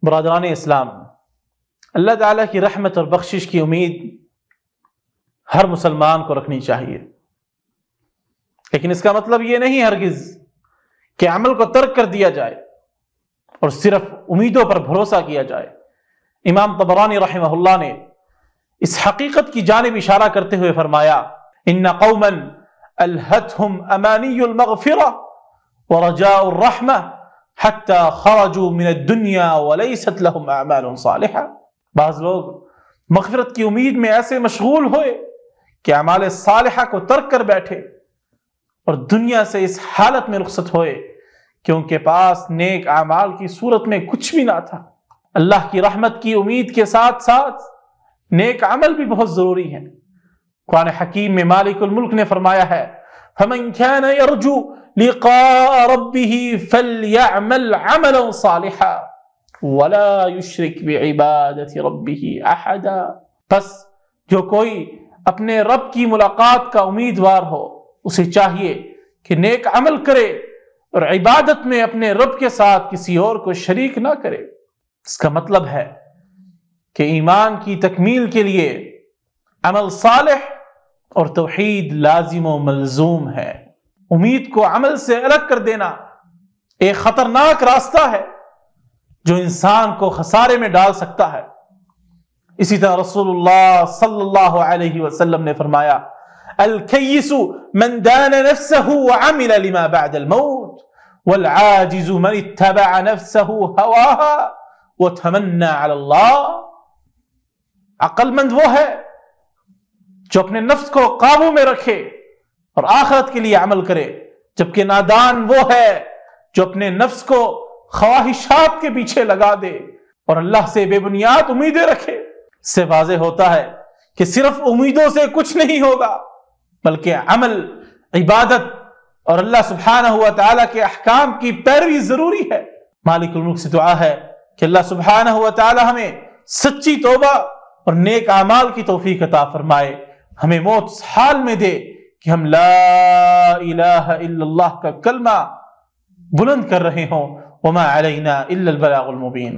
برادران اسلام، اللہ تعالیٰ کی رحمت اور بخشش کی امید ہر مسلمان کو رکھنی چاہیے، لیکن اس کا مطلب یہ نہیں ہرگز کہ عمل کو ترک کر دیا جائے اور صرف امیدوں پر بھروسہ کیا جائے۔ امام طبرانی رحمہ اللہ نے اس حقیقت کی جانب اشارہ کرتے ہوئے فرمایا: ان قوما الہتہم امانی المغفرہ ورجاء الرحمہ حتی خرجوا من الدنیا ولیست لهم اعمال صالحہ۔ بعض لوگ مغفرت کی امید میں ایسے مشغول ہوئے کہ اعمال صالحہ کو ترک کر بیٹھے اور دنیا سے اس حالت میں رخصت ہوئے کہ ان کے پاس نیک اعمال کی صورت میں کچھ بھی نہ تھا۔ اللہ کی رحمت کی امید کے ساتھ ساتھ نیک عمل بھی بہت ضروری ہے۔ قرآن حکیم میں مالک الملک نے فرمایا ہے: فَمَنْ كَانَ يَرْجُو لِقَاءَ رَبِّهِ فَلْيَعْمَلْ عَمَلًا صَالِحًا وَلَا يُشْرِكْ بِعِبَادَةِ رَبِّهِ أَحَدًا۔ بس جو کوئی اپنے رب کی ملاقات کا امیدوار ہو، اسے چاہیے کہ نیک عمل کرے اور عبادت میں اپنے رب کے ساتھ کسی اور کو شریک نہ کرے۔ اس کا مطلب ہے کہ ایمان کی تکمیل کے لیے عمل صالح اور توحید لازم و ملزوم ہے۔ امید کو عمل سے الگ کر دینا ایک خطرناک راستہ ہے جو انسان کو خسارے میں ڈال سکتا ہے۔ اسی طرح رسول اللہ صلی اللہ علیہ وسلم نے فرمایا: الکیس من دان نفسه وعمل لما بعد الموت والعاجز من اتبع نفسه هواها وتمنى على اللہ۔ عقل مند وہ ہے جو اپنے نفس کو قابو میں رکھے اور آخرت کے لیے عمل کرے، جبکہ نادان وہ ہے جو اپنے نفس کو خواہشات کے پیچھے لگا دے اور اللہ سے بے بنیاد امیدیں رکھے۔ اس سے واضح ہوتا ہے کہ صرف امیدوں سے کچھ نہیں ہوگا، بلکہ عمل، عبادت اور اللہ سبحانہ و تعالیٰ کے احکام کی پیروی ضروری ہے۔ مالک الملک سے دعا ہے کہ اللہ سبحانہ و تعالیٰ ہمیں سچی توبہ اور نیک اعمال کی توفیق عطا فرمائے، ہمیں موت اس حال میں دے کہ ہم لا الہ الا اللہ کا کلمہ بلند کر رہے ہوں۔ وما علینا الا البلاغ المبین۔